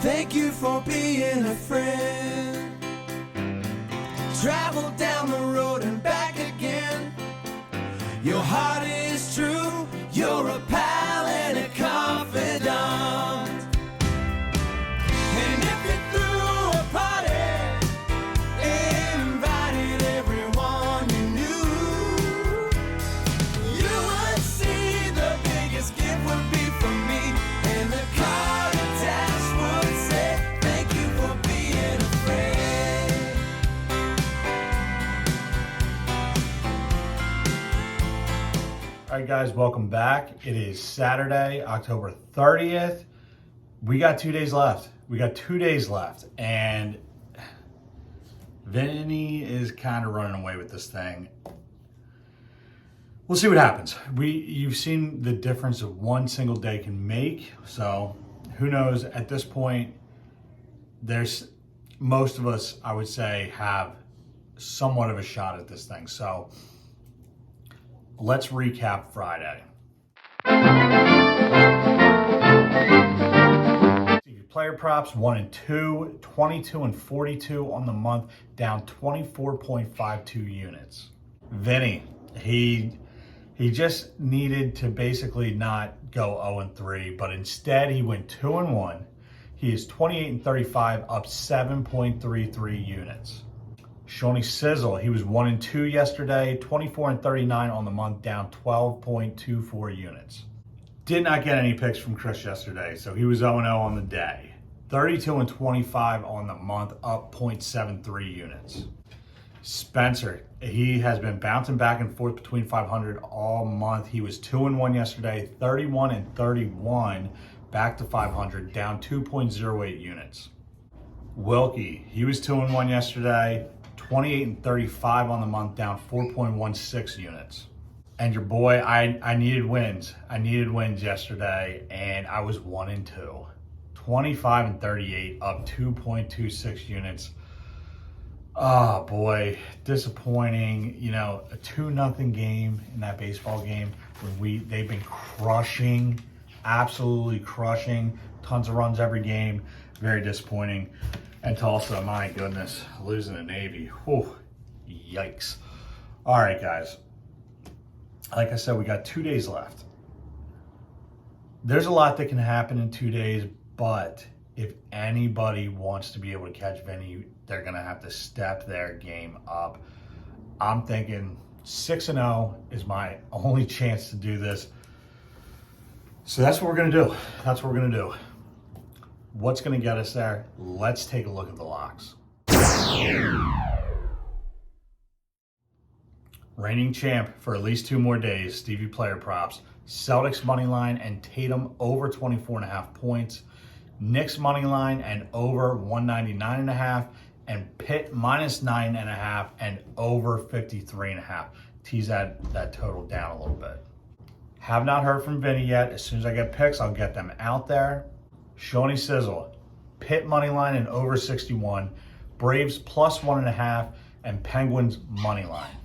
Thank you for being a friend. Travel down the road and back again. Your heart is true. You're a pal and a confidant. And if you threw a party, invited everyone you knew, you would see the biggest gift would be from me, and the card attached would say, thank you for being a friend. All right, guys, welcome back. It is Saturday, October 30th. We got 2 days left. And Vinny is kind of running away with this thing. We'll see what happens. You've seen the difference that one single day can make. So who knows? At this point, there's most of us, I would say, have somewhat of a shot at this thing. So let's recap Friday. Player props 1 and 2, 22 and 42 on the month, down 24.52 units. Vinny, he just needed to basically not go 0 and 3, but instead he went 2 and 1. He is 28 and 35, up 7.33 units. Shawnee Sizzle, he was 1 and 2 yesterday, 24 and 39 on the month, down 12.24 units. Did not get any picks from Chris yesterday, so he was 0 and 0 on the day. 32 and 25 on the month, up 0.73 units. Spencer, he has been bouncing back and forth between 500 all month. He was 2 and 1 yesterday, 31 and 31, back to 500, down 2.08 units. Wilkie, he was 2 and 1 yesterday, 28 and 35 on the month, down 4.16 units. And your boy, I needed wins. I needed wins yesterday, and I was 1 and 2. 25 and 38, up 2.26 units. Oh boy, disappointing. You know, a 2-0 game in that baseball game when they've been crushing, absolutely crushing, tons of runs every game. Very disappointing. And Tulsa, my goodness, losing to Navy. Whew, yikes. All right, guys. Like I said, we got 2 days left. There's a lot that can happen in 2 days, but if anybody wants to be able to catch Vinny, they're going to have to step their game up. I'm thinking 6 and 0 is my only chance to do this. So that's what we're going to do. That's what we're going to do. What's going to get us there? Let's take a look at the locks. Reigning champ for at least 2 more days, Stevie Player Props. Celtics money line and Tatum over 24.5 points. Knicks money line and over 199.5. And Pitt minus 9.5 and over 53.5. Tease that total down a little bit. Have not heard from Vinny yet. As soon as I get picks, I'll get them out there. Shawnee Sizzle, Pitt money line and over 61. Braves plus 1.5 and Penguins money line.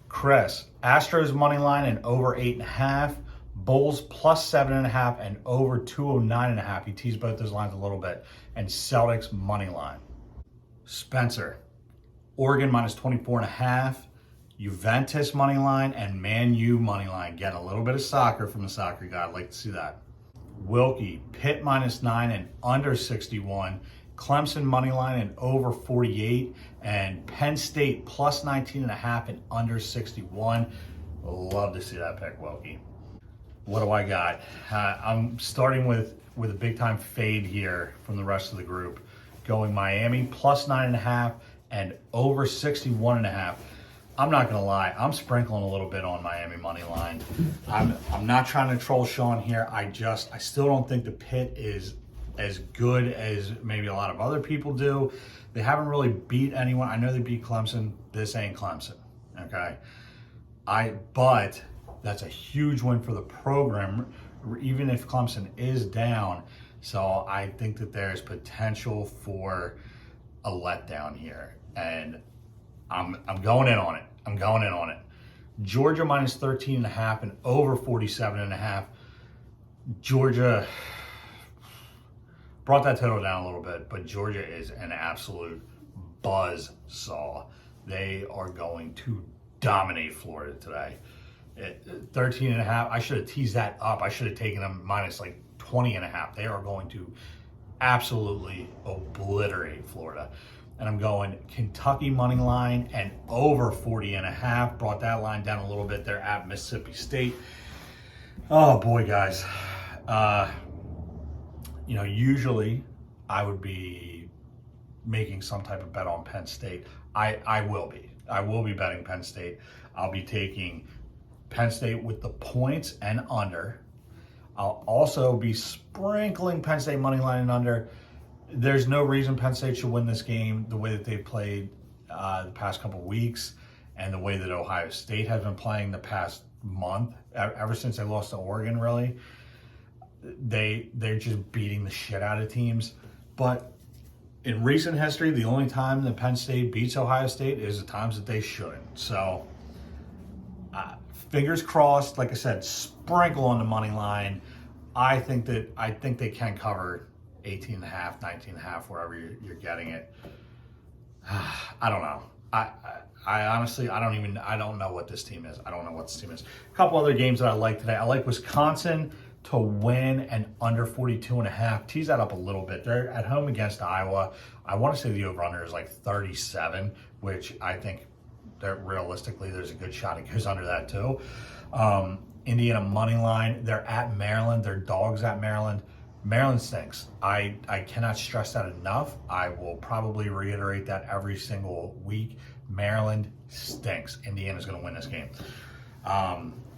Chris, Astros money line and over 8.5, Bulls plus 7.5 and over 209.5. He teased both those lines a little bit. And Celtics money line. Spencer, Oregon minus 24.5, Juventus money line and Man U money line. Get a little bit of soccer from the soccer guy. I'd like to see that. Wilkie, Pitt minus 9 and under 61. Clemson money line and over 48, and Penn State plus 19.5 and under 61. Love to see that pick, Wilkie. What do I got? I'm starting with a big time fade here from the rest of the group. Going Miami plus 9.5 and over 61.5. I'm not gonna lie, I'm sprinkling a little bit on Miami money line. I'm not trying to troll Sean here. I still don't think the Pitt is as good as maybe a lot of other people do. They haven't really beat anyone. I know they beat Clemson. This ain't Clemson, okay? But that's a huge win for the program, even if Clemson is down. So I think that there's potential for a letdown here, and I'm going in on it. I'm going in on it. Georgia minus 13.5 and over 47.5. Georgia, brought that total down a little bit, but Georgia is an absolute buzz saw. They are going to dominate Florida today. 13 and a half. I should have teased that up. I should have taken them minus like 20 and a half. They are going to absolutely obliterate Florida. And I'm going Kentucky money line and over 40 and a half. Brought that line down a little bit there at Mississippi State. Oh boy, guys. Usually I would be making some type of bet on Penn State. I will be. I will be betting Penn State. I'll be taking Penn State with the points and under. I'll also be sprinkling Penn State money line and under. There's no reason Penn State should win this game the way that they've played the past couple of weeks and the way that Ohio State has been playing the past month, ever since they lost to Oregon, really. They're just beating the shit out of teams. But in recent history, the only time that Penn State beats Ohio State is the times that they shouldn't. So fingers crossed, like I said, sprinkle on the money line. I think they can cover 18 and a half, 19 and a half, wherever you're getting it. I don't know. I honestly, I don't know what this team is. I don't know what this team is. A couple other games that I like today. I like Wisconsin to win and under 42 and a half. Tease that up a little bit. They're at home against Iowa. I want to say the over-under is like 37, which I think that realistically there's a good shot it goes under that too. Indiana money line. They're at Maryland. They're dogs at Maryland. Maryland stinks. I cannot stress that enough. I will probably reiterate that every single week. Maryland stinks. Indiana's going to win this game.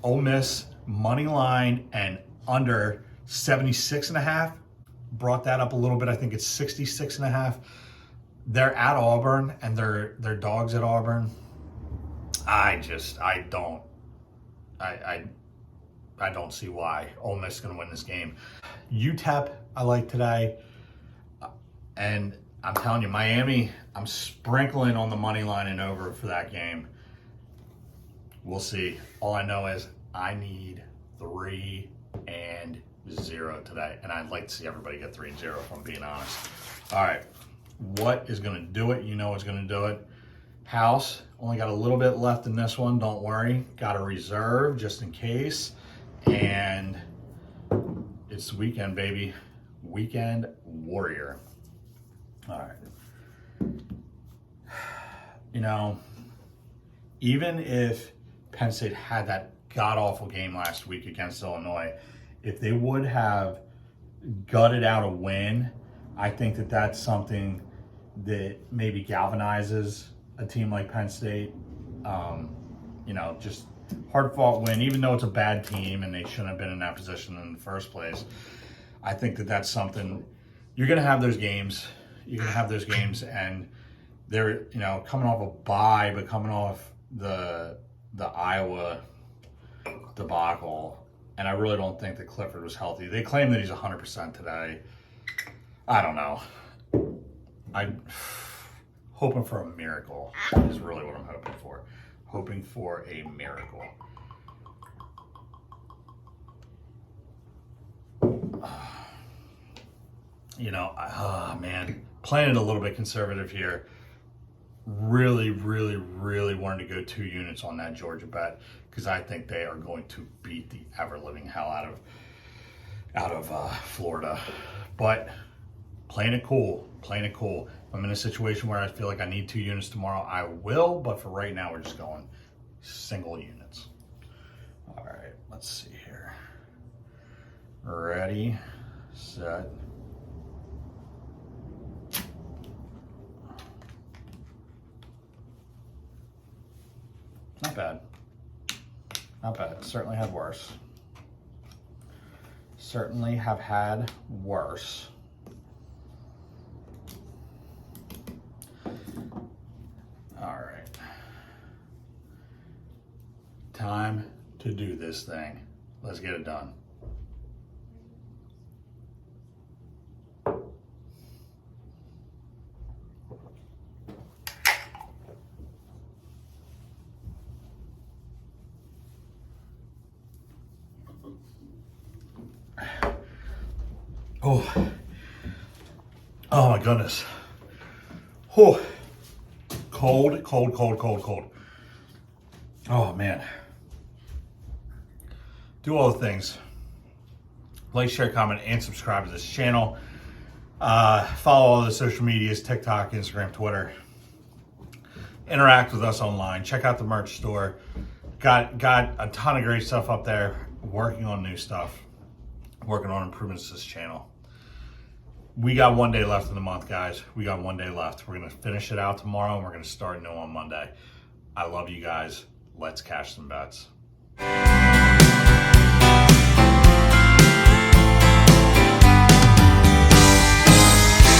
Ole Miss money line and under 76 and a half. Brought that up a little bit. I think it's 66 and a half. They're at Auburn and they're dogs at Auburn. I don't see why Ole Miss is going to win this game. UTEP, I like today. And I'm telling you, Miami, I'm sprinkling on the money line and over for that game. We'll see. All I know is I need 3-0 today. And I'd like to see everybody get 3-0, if I'm being honest. All right. What is going to do it? You know what's going to do it. House, only got a little bit left in this one. Don't worry. Got a reserve just in case. And it's the weekend, baby. Weekend warrior. All right. Even if Penn State had that god-awful game last week against Illinois, if they would have gutted out a win, I think that that's something that maybe galvanizes a team like Penn State. Just hard-fought win, even though it's a bad team and they shouldn't have been in that position in the first place. I think that that's something. You're going to have those games. And they're, coming off a bye, but coming off the Iowa debacle. And I really don't think that Clifford was healthy. They claim that he's 100% today. I don't know. I'm hoping for a miracle is really what I'm hoping for. Hoping for a miracle. Man, playing it a little bit conservative here. Really, really, really wanted to go 2 units on that Georgia bet because I think they are going to beat the ever-living hell out of Florida. But playing it cool. If I'm in a situation where I feel like I need 2 units tomorrow, I will. But for right now, we're just going single units. All right, let's see here. Ready, set. Not bad. Certainly had worse. Certainly have had worse. All right. Time to do this thing. Let's get it done. Oh, goodness. Whew. Cold, cold, cold, cold, cold. Oh man. Do all the things. Like, share, comment, and subscribe to this channel. Follow all the social medias, TikTok, Instagram, Twitter. Interact with us online. Check out the merch store. Got a ton of great stuff up there. Working on new stuff. Working on improvements to this channel. We got 1 day left in the month, guys. We got 1 day left. We're going to finish it out tomorrow, and we're going to start new on Monday. I love you guys. Let's cash some bets.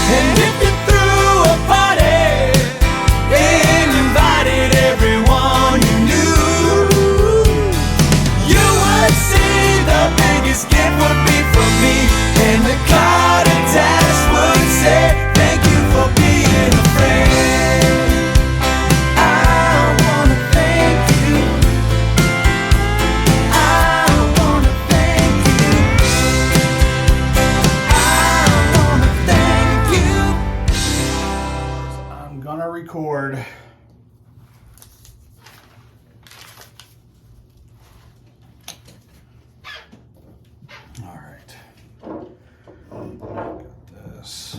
And if you threw a party and invited everyone you knew, you would see the biggest gift would be from me, and the card attached would say, thank you for being a friend. I wanna thank you. I wanna thank you. I wanna thank you. I'm going to record. All right. Got this.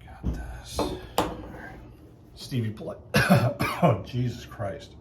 Got this. All right. Stevie Play. Oh, Jesus Christ.